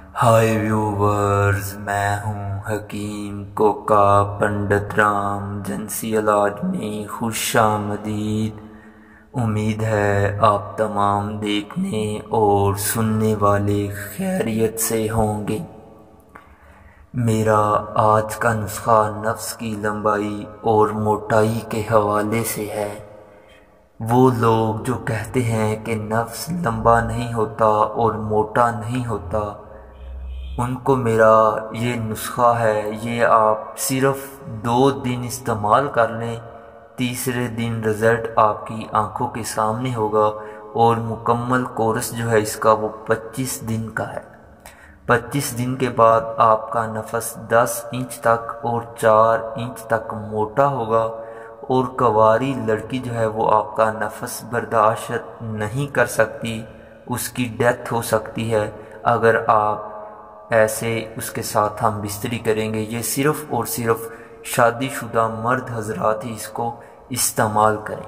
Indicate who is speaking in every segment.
Speaker 1: हाय viewers, मैं हूँ हकीम Coca Pandit Ram जंसियालाज में खुशामदीद। उम्मीद है आप तमाम देखने और सुनने वाले खैरियत से होंगे। मेरा आज का नुस्खा नफ्स की लंबाई और मोटाई के हवाले से है। वो लोग जो कहते हैं कि नफ्स लंबा नहीं होता और मोटा नहीं होता, उनको मेरा ये नुस्खा है, ये आप सिर्फ़ 2 दिन इस्तेमाल कर लें, तीसरे दिन रिज़ल्ट आपकी आंखों के सामने होगा। और मुकम्मल कोर्स जो है इसका वो 25 दिन का है। 25 दिन के बाद आपका नफस 10 इंच तक और 4 इंच तक मोटा होगा। और कवारी लड़की जो है वो आपका नफस बर्दाश्त नहीं कर सकती, उसकी डेथ हो सकती है अगर आप ऐसे उसके साथ हम बिस्तरी करेंगे। ये सिर्फ़ और सिर्फ शादीशुदा मर्द हजरात ही इसको इस्तेमाल करें।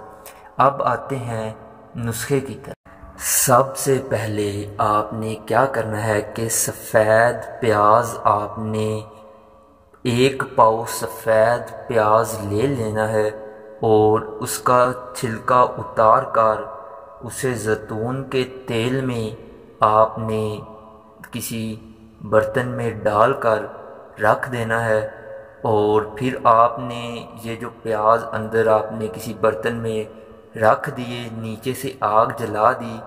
Speaker 1: अब आते हैं नुस्खे की तरफ। सबसे पहले आपने क्या करना है कि सफ़ेद प्याज, आपने 1 पाव सफ़ेद प्याज ले लेना है और उसका छिलका उतार कर उसे जैतून के तेल में आपने किसी बर्तन में डालकर रख देना है। और फिर आपने ये जो प्याज अंदर आपने किसी बर्तन में रख दिए, नीचे से आग जला दी।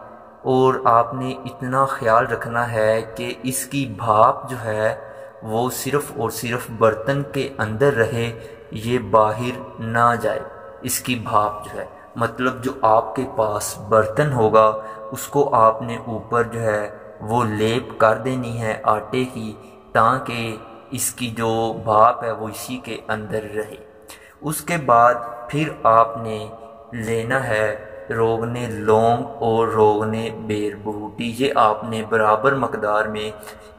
Speaker 1: और आपने इतना ख्याल रखना है कि इसकी भाप जो है वो सिर्फ़ और सिर्फ बर्तन के अंदर रहे, ये बाहर ना जाए। इसकी भाप जो है मतलब जो आपके पास बर्तन होगा उसको आपने ऊपर जो है वो लेप कर देनी है आटे की, ताकि इसकी जो भाप है वो इसी के अंदर रहे। उसके बाद फिर आपने लेना है रोगने लौंग और रोगने बेर बूटी। ये आपने बराबर मकदार में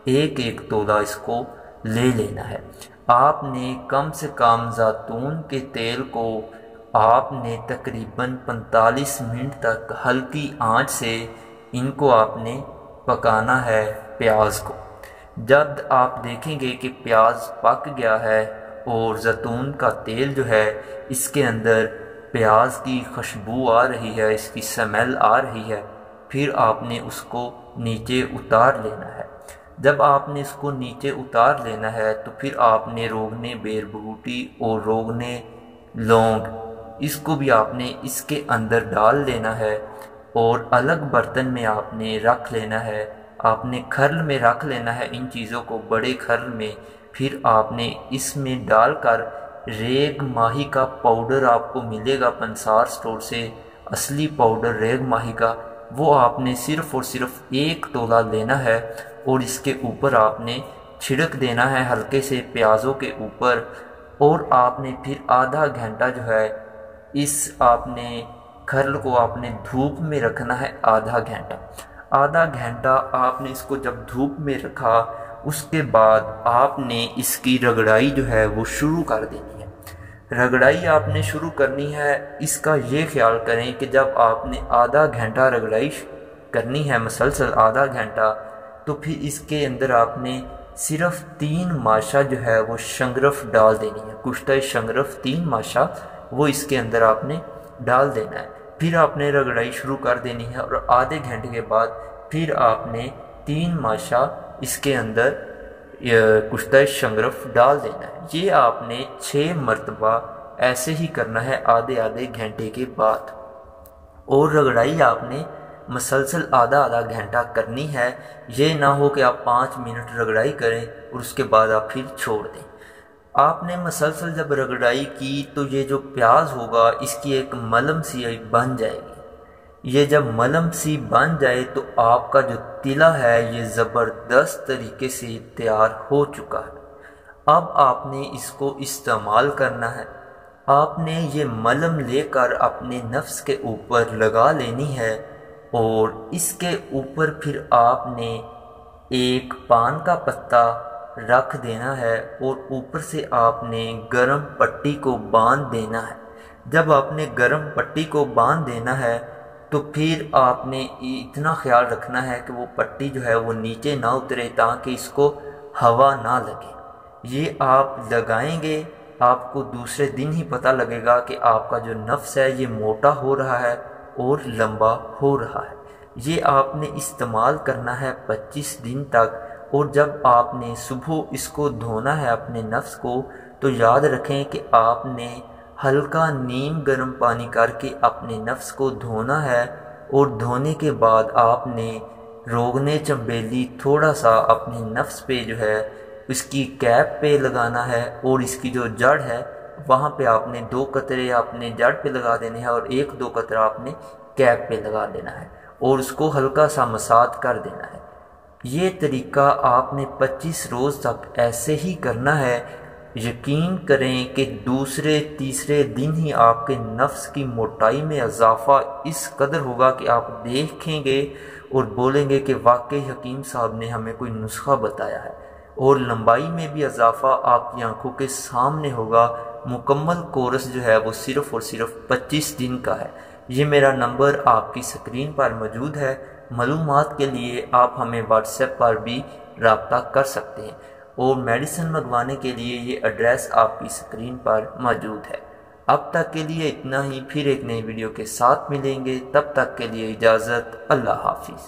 Speaker 1: 1-1 तोला इसको ले लेना है। आपने कम से कम जैतून के तेल को आपने तकरीबन 45 मिनट तक हल्की आंच से इनको आपने पकाना है प्याज को। जब आप देखेंगे कि प्याज पक गया है और जैतून का तेल जो है इसके अंदर प्याज की खुशबू आ रही है, इसकी स्मेल आ रही है, फिर आपने उसको नीचे उतार लेना है। जब आपने इसको नीचे उतार लेना है तो फिर आपने रोगने बेर बूटी और रोगने लौंग इसको भी आपने इसके अंदर डाल देना है और अलग बर्तन में आपने रख लेना है। आपने खर्ल में रख लेना है इन चीज़ों को, बड़े खर्ल में। फिर आपने इसमें डालकर रेग माही का पाउडर आपको मिलेगा पंसार स्टोर से, असली पाउडर रेग माही का, वो आपने सिर्फ़ और सिर्फ 1 तोला लेना है और इसके ऊपर आपने छिड़क देना है हल्के से प्याज़ों के ऊपर। और आपने फिर आधा घंटा जो है इस आपने खर्ल को आपने धूप में रखना है, आधा घंटा आपने इसको जब धूप में रखा, उसके बाद आपने इसकी रगड़ाई जो है वो शुरू कर देनी है। रगड़ाई आपने शुरू करनी है, इसका ये ख्याल करें कि जब आपने आधा घंटा रगड़ाई करनी है मसलसल आधा घंटा, तो फिर इसके अंदर आपने सिर्फ 3 माशा जो है वो शंगरफ डाल देनी है। कुश्ता शंगरफ 3 माशा वो इसके अंदर आपने डाल देना है। फिर आपने रगड़ाई शुरू कर देनी है और आधे घंटे के बाद फिर आपने 3 माशा इसके अंदर कुश्ता शंगरफ डाल देना है। ये आपने 6 मरतबा ऐसे ही करना है आधे आधे घंटे के बाद। और रगड़ाई आपने मसलसल आधा घंटा करनी है। ये ना हो कि आप 5 मिनट रगड़ाई करें और उसके बाद आप फिर छोड़ दें। आपने मसलसल जब रगड़ाई की तो ये जो प्याज होगा इसकी एक मलम सी बन जाएगी। ये जब मलम सी बन जाए तो आपका जो तिला है ये ज़बरदस्त तरीके से तैयार हो चुका है। अब आपने इसको इस्तेमाल करना है। आपने ये मलम लेकर अपने नफ्स के ऊपर लगा लेनी है और इसके ऊपर फिर आपने 1 पान का पत्ता रख देना है और ऊपर से आपने गरम पट्टी को बांध देना है। जब आपने गरम पट्टी को बांध देना है تو پھر آپ نے اتنا خیال رکھنا ہے کہ وہ پٹی جو ہے وہ نیچے نہ اترے تاکہ اس کو ہوا نہ لگے۔ یہ آپ لگائیں گے، آپ کو دوسرے دن ہی پتہ لگے گا کہ آپ کا جو نفس ہے یہ موٹا ہو رہا ہے اور لمبا ہو رہا ہے۔ یہ آپ نے استعمال کرنا ہے 25 دن تک، اور جب آپ نے صبح اس کو دھونا ہے اپنے نفس کو، تو یاد رکھیں کہ آپ نے ہلکا نیم گرم پانی کر کے اپنے نفس کو دھونا ہے، اور دھونے کے بعد آپ نے روغن چنبیلی تھوڑا سا اپنے نفس پہ جو ہے اس کی کیپ پہ لگانا ہے، اور اس کی جو جڑ ہے وہاں پہ آپ نے 2 قطرے اپنے جڑ پہ لگا دینے ہیں، اور 1-2 قطرہ آپ نے کیپ پہ لگا دینا ہے، اور اس کو ہلکا سا مساج کر دینا ہے۔ یہ طریقہ آپ نے 25 روز تک ایسے ہی کرنا ہے۔ یقین کریں کہ دوسرے تیسرے دن ہی آپ کے نفس کی موٹائی میں اضافہ اس قدر ہوگا کہ آپ دیکھیں گے اور بولیں گے کہ واقعی حکیم صاحب نے ہمیں کوئی نسخہ بتایا ہے، اور لمبائی میں بھی اضافہ آپ کی آنکھوں کے سامنے ہوگا۔ مکمل کورس جو ہے وہ صرف اور صرف 25 دن کا ہے۔ یہ میرا نمبر آپ کی سکرین پر موجود ہے۔ معلومات کے لیے آپ ہمیں واٹس ایپ پر بھی رابطہ کر سکتے ہیں، اور میڈیسن منگوانے کے لیے یہ ایڈریس آپ کی سکرین پر موجود ہے۔ اب تک کے لیے اتنا ہی، پھر ایک نئی ویڈیو کے ساتھ ملیں گے، تب تک کے لیے اجازت، اللہ حافظ۔